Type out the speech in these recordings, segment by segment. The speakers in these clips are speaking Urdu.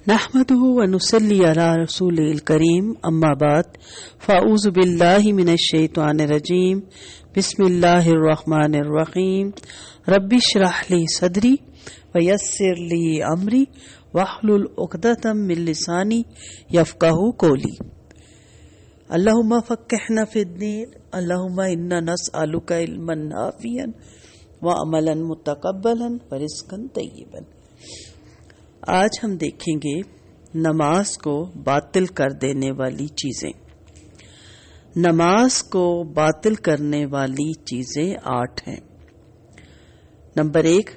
نحمده ونصلي على رسوله الكريم اما بعد فاعوذ بالله من الشيطان الرجيم بسم الله الرحمن الرحيم رب اشرح لي صدري ويسر لي امري واحلل عقدة من لساني يفقهوا قولي اللهم فقهنا في الدين اللهم انا نسألك علما نافعا وعملا متقبلا ورزقا طيبا۔ آج ہم دیکھیں گے نماز کو باطل کر دینے والی چیزیں۔ نماز کو باطل کرنے والی چیزیں 8 ہیں۔ نمبر 1،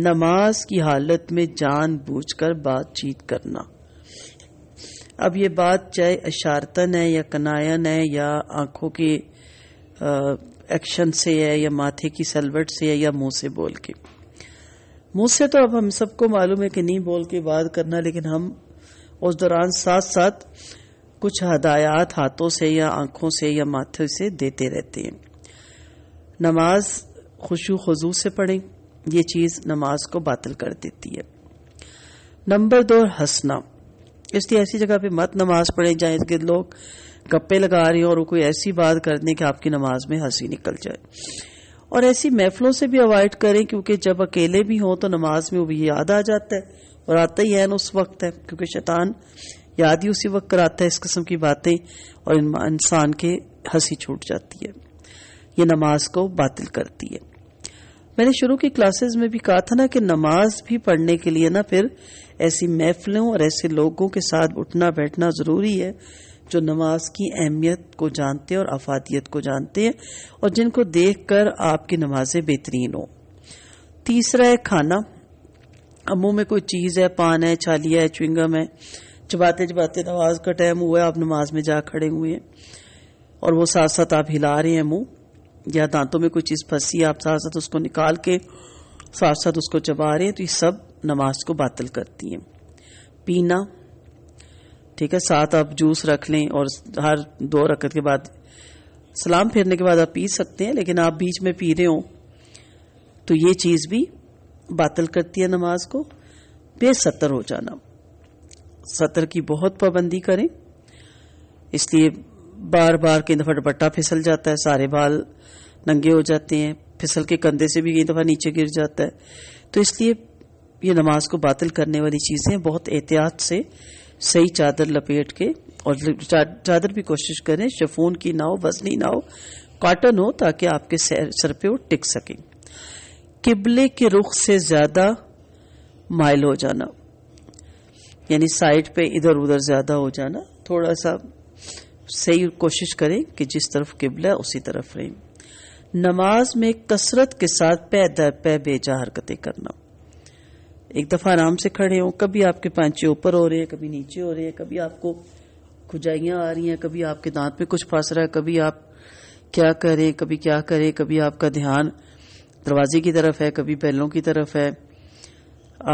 نماز کی حالت میں جان بوجھ کر بات چیت کرنا۔ اب یہ بات چاہے اشارتن ہے یا کناین ہے یا آنکھوں کے ایکشن سے ہے یا ماتھے کی سلوٹ سے ہے یا منہ سے بول کے۔ منہ سے تو اب ہم سب کو معلوم ہے کہ نہیں بول کے بات کرنا، لیکن ہم اس دوران ساتھ ساتھ کچھ ہدایات ہاتھوں سے یا آنکھوں سے یا ماتھے سے دیتے رہتے ہیں۔ نماز خشوع خضوع سے پڑھیں، یہ چیز نماز کو باطل کر دیتی ہے۔ نمبر 2، ہنسنا۔ اس لیے ایسی جگہ پہ مت نماز پڑھیں جہاں ارد گرد لوگ گپے لگا رہے ہیں اور کوئی ایسی بات کر دیں کہ آپ کی نماز میں ہنسی نکل جائے۔ اور ایسی محفلوں سے بھی اوائڈ کریں، کیونکہ جب اکیلے بھی ہوں تو نماز میں وہ بھی یاد آ جاتا ہے، اور آتا ہی ہے نا اس وقت ہے، کیونکہ شیطان یاد ہی اسی وقت کراتا ہے اس قسم کی باتیں، اور انسان کے ہنسی چھوٹ جاتی ہے۔ یہ نماز کو باطل کرتی ہے۔ میں نے شروع کی کلاسز میں بھی کہا تھا نا کہ نماز بھی پڑھنے کے لیے نا پھر ایسی محفلوں اور ایسے لوگوں کے ساتھ اٹھنا بیٹھنا ضروری ہے جو نماز کی اہمیت کو جانتے ہیں اور افادیت کو جانتے ہیں، اور جن کو دیکھ کر آپ کی نمازیں بہترین ہوں۔ تیسرا ہے کھانا۔ اب منہ میں کوئی چیز ہے، پان ہے، چھالیا ہے، چوئنگم ہے، چباتے چباتے نماز کا ٹائم ہوا ہے، آپ نماز میں جا کھڑے ہوئے ہیں اور وہ ساتھ ساتھ آپ ہلا رہے ہیں منہ، یا دانتوں میں کوئی چیز پھنسی ہے، آپ ساتھ ساتھ اس کو نکال کے ساتھ ساتھ اس کو چبا رہے ہیں، تو یہ سب نماز کو باطل کرتی ہیں۔ پینا، ٹھیک ہے، ساتھ آپ جوس رکھ لیں اور ہر 2 رکعت کے بعد سلام پھیرنے کے بعد آپ پی سکتے ہیں، لیکن آپ بیچ میں پی رہے ہوں تو یہ چیز بھی باطل کرتی ہے نماز کو۔ بے ستر ہو جانا، ستر کی بہت پابندی کریں، اس لیے بار بار کئی دفعہ دوپٹہ پھسل جاتا ہے، سارے بال ننگے ہو جاتے ہیں، پھسل کے کندھے سے بھی کئی دفعہ نیچے گر جاتا ہے، تو اس لیے یہ نماز کو باطل کرنے والی چیزیں بہت احتیاط سے صحیح چادر لپیٹ کے، اور چادر بھی کوشش کریں شفون کی نہ ہو، وزنی نہ ہو، کاٹن ہو، تاکہ آپ کے سر پہ وہ ٹک سکیں۔ قبلے کے رخ سے زیادہ مائل ہو جانا، یعنی سائڈ پہ ادھر ادھر زیادہ ہو جانا، تھوڑا سا صحیح کوشش کریں کہ جس طرف قبلہ ہے اسی طرف رہیں۔ نماز میں کثرت کے ساتھ پے در پے بیجا حرکتیں کرنا۔ ایک دفعہ آرام سے کھڑے ہوں، کبھی آپ کے پانچے اوپر ہو رہے ہیں، کبھی نیچے ہو رہے ہیں، کبھی آپ کو کھجائیاں آ رہی ہیں، کبھی آپ کے دانت پہ کچھ پھنس رہا ہے، کبھی آپ کیا کریں، کبھی کیا کریں، کبھی آپ کا دھیان دروازے کی طرف ہے، کبھی بیلوں کی طرف ہے،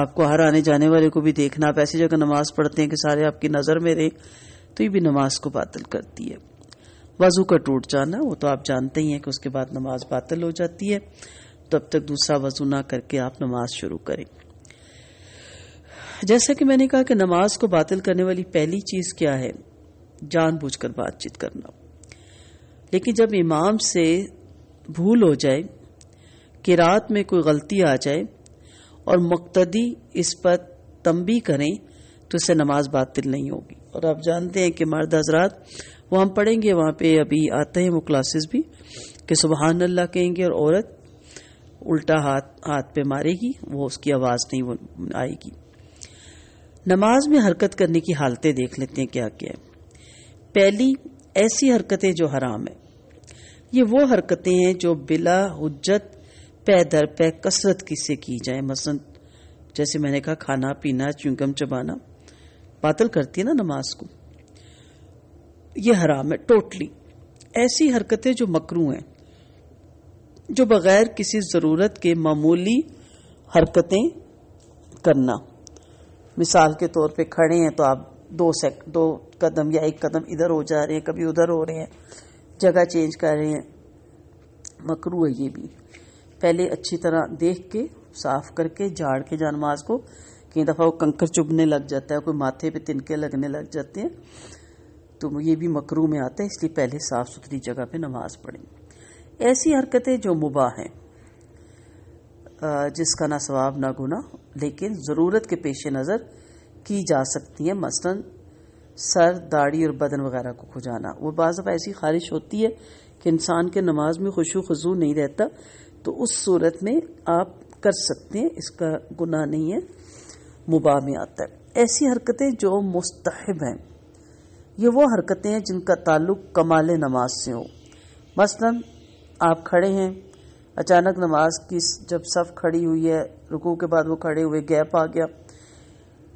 آپ کو ہر آنے جانے والے کو بھی دیکھنا، آپ ایسی جگہ نماز پڑھتے ہیں کہ سارے آپ کی نظر میں رہیں، تو یہ بھی نماز کو باطل کرتی ہے۔ وضو کا ٹوٹ جانا، وہ تو آپ جانتے ہی ہیں کہ اس کے بعد نماز باطل ہو جاتی ہے، تو اب تک دوسرا وضو نہ کر کے آپ نماز شروع کریں۔ جیسا کہ میں نے کہا کہ نماز کو باطل کرنے والی پہلی چیز کیا ہے؟ جان بوجھ کر بات چیت کرنا۔ لیکن جب امام سے بھول ہو جائے، قرات میں کوئی غلطی آ جائے اور مقتدی اس پر تنبیہ کریں تو اس سے نماز باطل نہیں ہوگی۔ اور آپ جانتے ہیں کہ مرد حضرات، وہ ہم پڑھیں گے وہاں پہ ابھی آتے ہیں وہ کلاسز بھی، کہ سبحان اللہ کہیں گے اور عورت الٹا ہاتھ پہ مارے گی، وہ اس کی آواز نہیں آئے گی۔ نماز میں حرکت کرنے کی حالتیں دیکھ لیتے ہیں کیا کیا ہے۔ پہلی، ایسی حرکتیں جو حرام ہیں۔ یہ وہ حرکتیں ہیں جو بلا حجت پے در پے کثرت سے کی جائیں، مثلا جیسے میں نے کہا کھانا پینا، چنگم چبانا، باطل کرتی ہے نا نماز کو، یہ حرام ہے ٹوٹلی۔ ایسی حرکتیں جو مکروہ ہیں، جو بغیر کسی ضرورت کے معمولی حرکتیں کرنا، مثال کے طور پہ کھڑے ہیں تو آپ 2 قدم یا 1 قدم ادھر ہو جا رہے ہیں، کبھی ادھر ہو رہے ہیں، جگہ چینج کر رہے ہیں، مکروہ ہے یہ بھی۔ پہلے اچھی طرح دیکھ کے، صاف کر کے، جھاڑ کے نماز کو کئی دفعہ وہ کنکر چبھنے لگ جاتا ہے, کوئی ماتھے پہ تنکے لگنے لگ جاتے ہیں, تو یہ بھی مکروہ میں آتا ہے, اس لیے پہلے صاف ستھری جگہ پہ نماز پڑھیں. ایسی حرکتیں جو مباح ہیں, جس کا نہ ثواب نہ گناہ, لیکن ضرورت کے پیش نظر کی جا سکتی ہیں, مثلا سر, داڑھی اور بدن وغیرہ کو کھجانا. وہ بعض دفعہ ایسی خارش ہوتی ہے کہ انسان کے نماز میں خشوع خضوع نہیں رہتا, تو اس صورت میں آپ کر سکتے ہیں, اس کا گناہ نہیں ہے, مباح میں آتا ہے. ایسی حرکتیں جو مستحب ہیں, یہ وہ حرکتیں ہیں جن کا تعلق کمال نماز سے ہو. مثلا آپ کھڑے ہیں, اچانک نماز کی جب صف کھڑی ہوئی ہے, رکوع کے بعد وہ کھڑے ہوئے, گیپ آ گیا,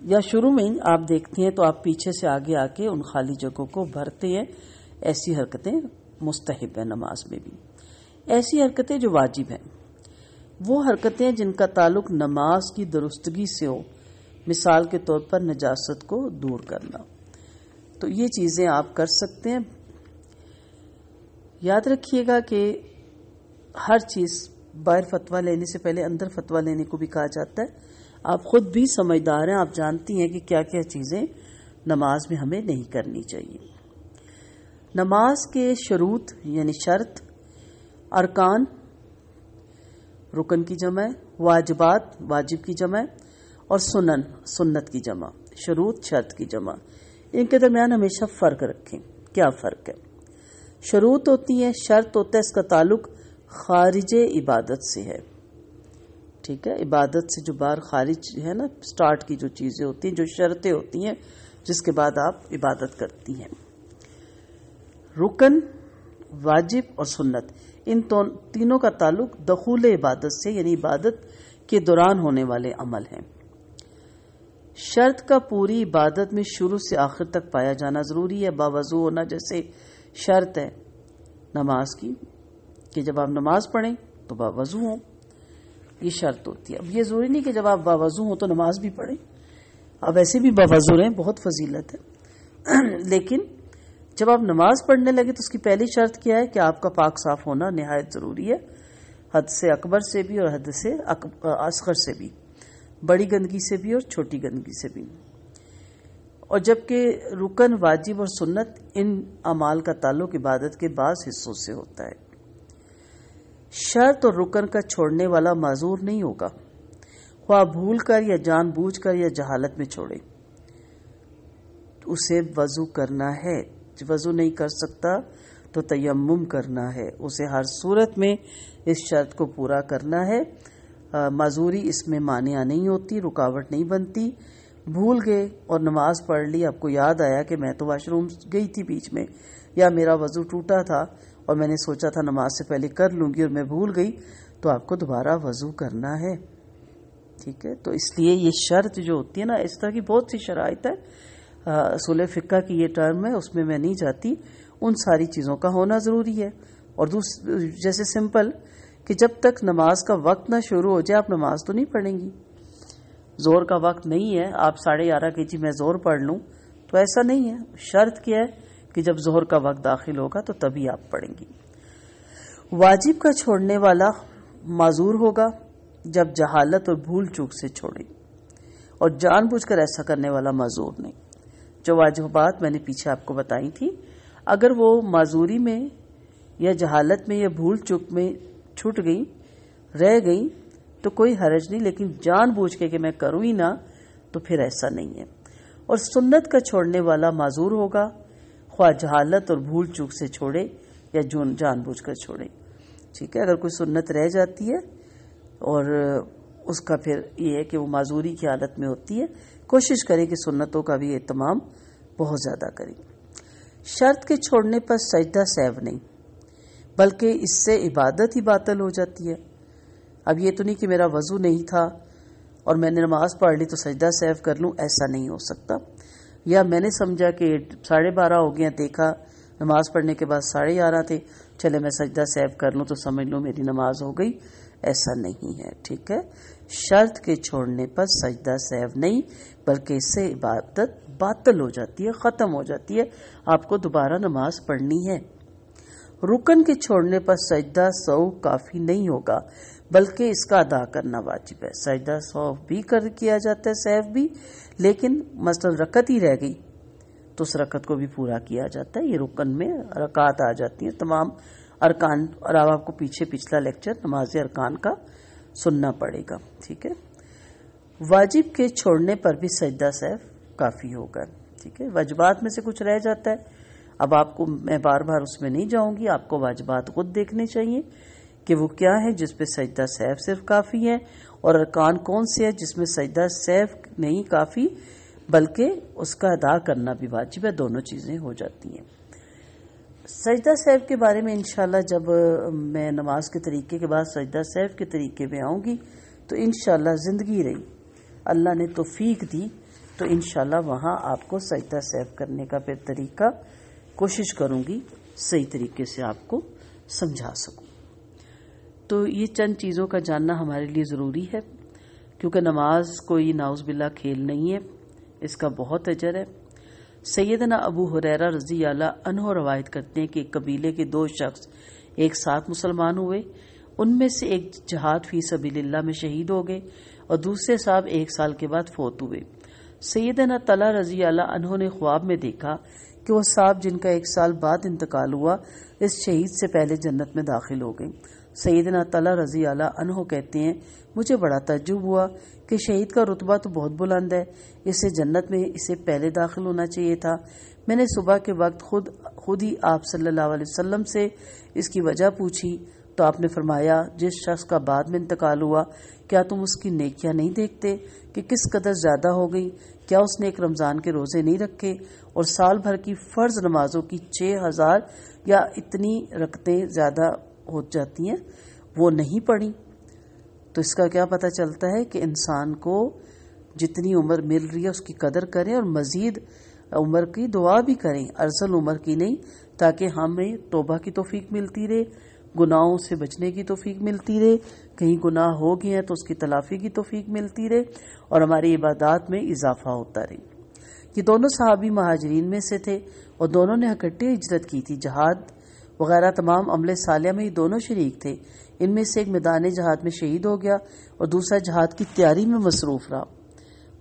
یا شروع میں آپ دیکھتے ہیں تو آپ پیچھے سے آگے آ کے ان خالی جگہوں کو بھرتے ہیں. ایسی حرکتیں مستحب ہیں نماز میں بھی. ایسی حرکتیں جو واجب ہیں, وہ حرکتیں جن کا تعلق نماز کی درستگی سے ہو, مثال کے طور پر نجاست کو دور کرنا. تو یہ چیزیں آپ کر سکتے ہیں. یاد رکھیے گا کہ ہر چیز باہر فتویٰ لینے سے پہلے اندر فتویٰ لینے کو بھی کہا جاتا ہے. آپ خود بھی سمجھدار ہیں, آپ جانتی ہیں کہ کیا کیا چیزیں نماز میں ہمیں نہیں کرنی چاہیے. نماز کے شروط یعنی شرط, ارکان رکن کی جمع, واجبات واجب کی جمع, اور سنن سنت کی جمع. شروط شرط کی جمع, ان کے درمیان ہمیشہ فرق رکھیں. کیا فرق ہے؟ شروط ہوتی ہیں, شرط ہوتا ہے اس کا تعلق خارج عبادت سے ہے. ٹھیک ہے, عبادت سے جو باہر خارج ہے نا, سٹارٹ کی جو چیزیں ہوتی ہیں, جو شرطیں ہوتی ہیں جس کے بعد آپ عبادت کرتی ہیں. رکن, واجب اور سنت, ان تینوں کا تعلق دخول عبادت سے یعنی عبادت کے دوران ہونے والے عمل ہیں. شرط کا پوری عبادت میں شروع سے آخر تک پایا جانا ضروری ہے. باوضو ہونا جیسے شرط ہے نماز کی کہ جب آپ نماز پڑھیں تو باوضو ہوں, یہ شرط ہوتی ہے. اب یہ ضروری نہیں کہ جب آپ باوضو ہوں تو نماز بھی پڑھیں, آپ ایسے بھی باوضو رہیں, بہت فضیلت ہے. لیکن جب آپ نماز پڑھنے لگے تو اس کی پہلی شرط کیا ہے کہ آپ کا پاک صاف ہونا نہایت ضروری ہے, حد سے اکبر سے بھی اور حد سے اصغر سے بھی, بڑی گندگی سے بھی اور چھوٹی گندگی سے بھی. اور جبکہ رکن, واجب اور سنت ان اعمال کا تعلق عبادت کے بعض حصوں سے ہوتا ہے. شرط اور رکن کا چھوڑنے والا معذور نہیں ہوگا, خواہ بھول کر یا جان بوجھ کر یا جہالت میں چھوڑے. اسے وضو کرنا ہے, وضو نہیں کر سکتا تو تیمم کرنا ہے. اسے ہر صورت میں اس شرط کو پورا کرنا ہے. معذوری اس میں مانع نہیں ہوتی, رکاوٹ نہیں بنتی. بھول گئے اور نماز پڑھ لی, آپ کو یاد آیا کہ میں تو واش روم گئی تھی بیچ میں, یا میرا وضو ٹوٹا تھا اور میں نے سوچا تھا نماز سے پہلے کر لوں گی اور میں بھول گئی, تو آپ کو دوبارہ وضو کرنا ہے. ٹھیک ہے, تو اس لیے یہ شرط جو ہوتی ہے نا, اس طرح کی بہت سی شرائط ہے. اصول فقہ کی یہ ٹرم ہے, اس میں نہیں جاتی. ان ساری چیزوں کا ہونا ضروری ہے. اور جیسے سمپل کہ جب تک نماز کا وقت نہ شروع ہو جائے آپ نماز تو نہیں پڑھیں گی. زور کا وقت نہیں ہے, آپ 11:30 کہ جی میں زور پڑھ لوں, تو ایسا نہیں ہے. شرط کیا ہے کہ جب ظہر کا وقت داخل ہوگا تو تبھی آپ پڑھیں گی. واجب کا چھوڑنے والا معذور ہوگا جب جہالت اور بھول چوک سے چھوڑے, اور جان بوجھ کر ایسا کرنے والا معذور نہیں. جو واجبات میں نے پیچھے آپ کو بتائی تھی, اگر وہ معذوری میں یا جہالت میں یا بھول چوک میں چھوٹ گئی, رہ گئی, تو کوئی حرج نہیں. لیکن جان بوجھ کے کہ میں کروں ہی نہ, تو پھر ایسا نہیں ہے. اور سنت کا چھوڑنے والا معذور ہوگا, خواہ جہالت اور بھول چوک سے چھوڑے یا جان بوجھ کر چھوڑے. ٹھیک ہے, اگر کوئی سنت رہ جاتی ہے اور اس کا پھر یہ ہے کہ وہ معذوری کی حالت میں ہوتی ہے, کوشش کریں کہ سنتوں کا بھی اہتمام بہت زیادہ کریں. شرط کے چھوڑنے پر سجدہ سہو نہیں, بلکہ اس سے عبادت ہی باطل ہو جاتی ہے. اب یہ تو نہیں کہ میرا وضو نہیں تھا اور میں نے نماز پڑھ لی تو سجدہ سہو کر لوں, ایسا نہیں ہو سکتا. یا میں نے سمجھا کہ 12:30 ہو گیا, دیکھا نماز پڑھنے کے بعد 11:30 تھے, چلے میں سجدہ سہو کر لوں تو سمجھ لوں میری نماز ہو گئی, ایسا نہیں ہے. ٹھیک ہے, شرط کے چھوڑنے پر سجدہ سہو نہیں, بلکہ اس سے عبادت باطل ہو جاتی ہے, ختم ہو جاتی ہے, آپ کو دوبارہ نماز پڑھنی ہے. رکن کے چھوڑنے پر سجدہ سہو کافی نہیں ہوگا بلکہ اس کا ادا کرنا واجب ہے. سجدہ سہو بھی کیا جاتا ہے، سہو بھی، لیکن مثلا رکعت ہی رہ گئی تو اس رکعت کو بھی پورا کیا جاتا ہے. یہ رکن میں رکعت آ جاتی ہیں تمام ارکان، اور اب آپ کو پیچھے پچھلا لیکچر نماز ارکان کا سننا پڑے گا. ٹھیک ہے. واجب کے چھوڑنے پر بھی سجدہ سہو کافی ہوگا. ٹھیک ہے. واجبات میں سے کچھ رہ جاتا ہے، اب آپ کو میں بار بار اس میں نہیں جاؤں گی، آپ کو واجبات خود دیکھنے چاہیے کہ وہ کیا ہے جس پہ سجدہ سہو صرف کافی ہے، اور ارکان کون سے ہے جس میں سجدہ سہو نہیں کافی بلکہ اس کا ادا کرنا بھی واجب ہے. دونوں چیزیں ہو جاتی ہیں. سجدہ سہو کے بارے میں انشاءاللہ جب میں نماز کے طریقے کے بعد سجدہ سہو کے طریقے میں آؤں گی تو انشاءاللہ زندگی رہی، اللہ نے توفیق دی تو انشاءاللہ وہاں آپ کو سجدہ سہو کرنے کا پھر طریقہ کوشش کروں گی صحیح طریقے سے آپ کو سمجھا سکوں. تو یہ چند چیزوں کا جاننا ہمارے لیے ضروری ہے، کیونکہ نماز کوئی نعوذ باللہ کھیل نہیں ہے، اس کا بہت اجر ہے. سیدنا ابو ہریرہ رضی اللہ عنہ روایت کرتے ہیں کہ ایک قبیلے کے 2 شخص ایک ساتھ مسلمان ہوئے. ان میں سے ایک جہاد فی سبیل اللہ میں شہید ہو گئے اور دوسرے صاحب 1 سال کے بعد فوت ہوئے. سیدنا طلحہ رضی اللہ عنہ نے خواب میں دیکھا کہ وہ صاحب جن کا 1 سال بعد انتقال ہوا اس شہید سے پہلے جنت میں داخل ہو گئے. سیدنا طلحہ رضی اللہ عنہ کہتے ہیں مجھے بڑا تعجب ہوا کہ شہید کا رتبہ تو بہت بلند ہے، اسے جنت میں اسے پہلے داخل ہونا چاہیے تھا. میں نے صبح کے وقت خود ہی آپ صلی اللہ علیہ وسلم سے اس کی وجہ پوچھی تو آپ نے فرمایا جس شخص کا بعد میں انتقال ہوا کیا تم اس کی نیکیاں نہیں دیکھتے کہ کس قدر زیادہ ہو گئی؟ کیا اس نے ایک رمضان کے روزے نہیں رکھے اور سال بھر کی فرض نمازوں کی 6000 یا اتنی رکعتیں زیادہ ہو جاتی ہیں وہ نہیں پڑھی؟ تو اس کا کیا پتہ چلتا ہے کہ انسان کو جتنی عمر مل رہی ہے اس کی قدر کریں اور مزید عمر کی دعا بھی کریں، ارذل عمر کی نہیں، تاکہ ہمیں توبہ کی توفیق ملتی رہے، گناہوں سے بچنے کی توفیق ملتی رہے، کہیں گناہ ہو گئے ہیں تو اس کی تلافی کی توفیق ملتی رہے اور ہماری عبادات میں اضافہ ہوتا رہے. یہ دونوں صحابی مہاجرین میں سے تھے اور دونوں نے اکٹھے ہجرت کی تھی. جہاد وغیرہ تمام عمل صالح میں یہ دونوں شریک تھے. ان میں سے ایک میدان جہاد میں شہید ہو گیا اور دوسرا جہاد کی تیاری میں مصروف رہا.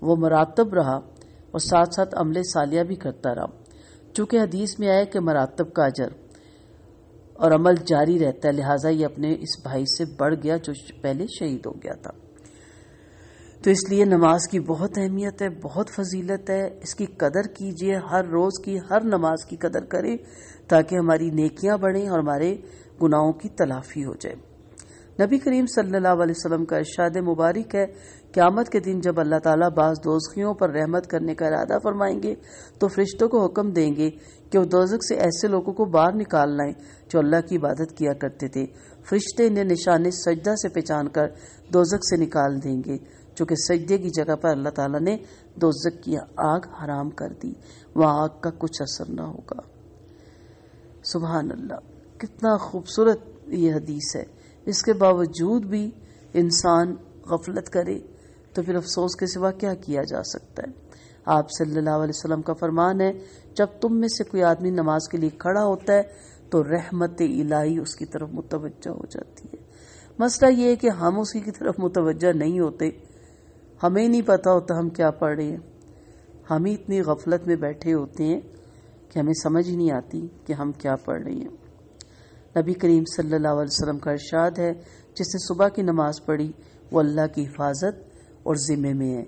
وہ مراتب رہا اور ساتھ ساتھ عمل صالح بھی کرتا رہا. چونکہ حدیث میں آیا کہ مراتب کا اجر اور عمل جاری رہتا ہے، لہٰذا یہ اپنے اس بھائی سے بڑھ گیا جو پہلے شہید ہو گیا تھا. تو اس لیے نماز کی بہت اہمیت ہے، بہت فضیلت ہے. اس کی قدر کیجیے، ہر روز کی ہر نماز کی قدر کریں تاکہ ہماری نیکیاں بڑھیں اور ہمارے گناہوں کی تلافی ہو جائے. نبی کریم صلی اللہ علیہ وسلم کا ارشاد مبارک ہے قیامت کے دن جب اللہ تعالیٰ بعض دوزخیوں پر رحمت کرنے کا ارادہ فرمائیں گے تو فرشتوں کو حکم دیں گے کہ وہ دوزخ سے ایسے لوگوں کو باہر نکال لائیں جو اللہ کی عبادت کیا کرتے تھے. فرشتے انہیں نشان سجدہ سے پہچان کر دوزخ سے نکال دیں گے، چونکہ سجدے کی جگہ پر اللہ تعالیٰ نے دوزخ کی آگ حرام کر دی، وہاں آگ کا کچھ اثر نہ ہوگا. سبحان اللہ، کتنا خوبصورت یہ حدیث ہے. اس کے باوجود بھی انسان غفلت کرے تو پھر افسوس کے سوا کیا کیا جا سکتا ہے. آپ صلی اللہ علیہ وسلم کا فرمان ہے جب تم میں سے کوئی آدمی نماز کے لیے کھڑا ہوتا ہے تو رحمت الہی اس کی طرف متوجہ ہو جاتی ہے. مسئلہ یہ ہے کہ ہم اسی کی طرف متوجہ نہیں ہوتے، ہمیں نہیں پتا ہوتا ہم کیا پڑھ رہے ہیں. ہم ہی اتنی غفلت میں بیٹھے ہوتے ہیں کہ ہمیں سمجھ ہی نہیں آتی کہ ہم کیا پڑھ رہے ہیں. نبی کریم صلی اللہ علیہ وسلم کا ارشاد ہے جس نے صبح کی نماز پڑھی وہ اللہ کی حفاظت اور ذمے میں ہے.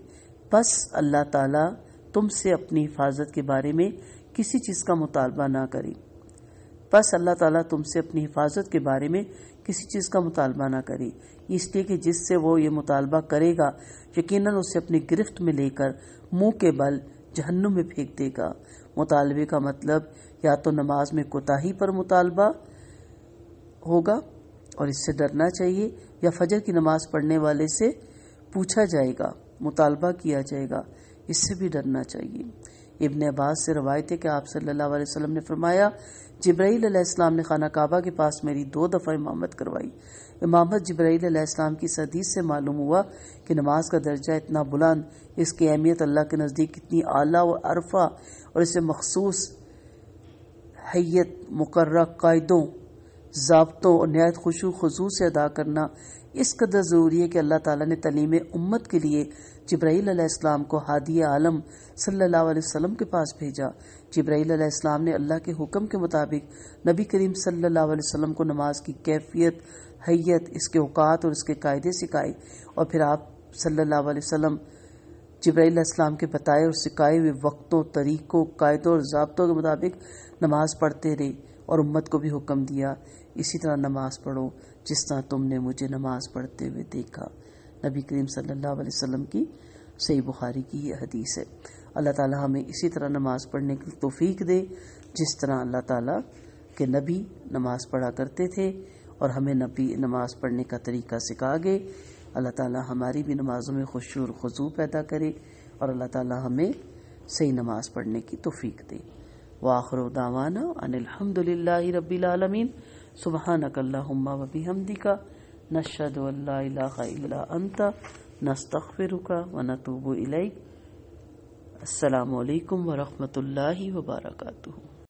بس اللہ تعالیٰ تم سے اپنی حفاظت کے بارے میں کسی چیز کا مطالبہ نہ کرے. بس اللہ تعالیٰ تم سے اپنی حفاظت کے بارے میں کسی چیز کا مطالبہ نہ کرے، اس لیے کہ جس سے وہ یہ مطالبہ کرے گا یقیناً اسے اپنی گرفت میں لے کر منہ کے بل جہنم میں پھینک دے گا. مطالبے کا مطلب یا تو نماز میں کوتاہی پر مطالبہ ہوگا اور اس سے ڈرنا چاہیے، یا فجر کی نماز پڑھنے والے سے پوچھا جائے گا، مطالبہ کیا جائے گا، اس سے بھی ڈرنا چاہیے. ابن عباس سے روایت ہے کہ آپ صلی اللہ علیہ وسلم نے فرمایا جبرائیل علیہ السلام نے خانہ کعبہ کے پاس میری 2 دفعہ امامت کروائی. امامت جبرائیل علیہ السلام کی حدیث سے معلوم ہوا کہ نماز کا درجہ اتنا بلند، اس کی اہمیت اللہ کے نزدیک اتنی اعلیٰ و عرفہ اور اسے مخصوص حیت مقررہ قائدوں ضابطوں اور نہایت خشوع خضوع سے ادا کرنا اس قدر ضروری ہے کہ اللہ تعالیٰ نے تعلیم امت کے لیے جبرائیل علیہ السلام کو ہادی عالم صلی اللہ علیہ وسلم کے پاس بھیجا۔ جبرائیل علیہ السلام نے اللہ کے حکم کے مطابق نبی کریم صلی اللہ علیہ وسلم کو نماز کی کیفیت، حیت، اس کے اوقات اور اس کے قاعدے سکھائے، اور پھر آپ صلی اللہ علیہ وسلم جبرائیل علیہ السلام کے بتائے اور سکھائے ہوئے وقتوں، طریقوں، قاعدوں اور ضابطوں کے مطابق نماز پڑھتے رہے، اور امت کو بھی حکم دیا اسی طرح نماز پڑھو جس طرح تم نے مجھے نماز پڑھتے ہوئے دیکھا۔ نبی کریم صلی اللہ علیہ وسلم کی صحیح بخاری کی یہ حدیث ہے۔ اللہ تعالی ہمیں اسی طرح نماز پڑھنے کی توفیق دے جس طرح اللہ تعالیٰ کے نبی نماز پڑھا کرتے تھے، اور ہمیں نبی نماز پڑھنے کا طریقہ سکھا گے۔ اللہ تعالیٰ ہماری بھی نمازوں میں خشوع اور خضوع پیدا کرے، اور اللہ تعالیٰ ہمیں صحیح نماز پڑھنے کی توفیق دے۔ وآخر دعوانا ان الحمد للہ رب العالمین۔ سبحانک اللہم و بحمدک، نشہد ان لا الہ الا انت، نستغفرک و نتوب الیک۔ السلام علیکم ورحمۃ اللہ وبرکاتہ۔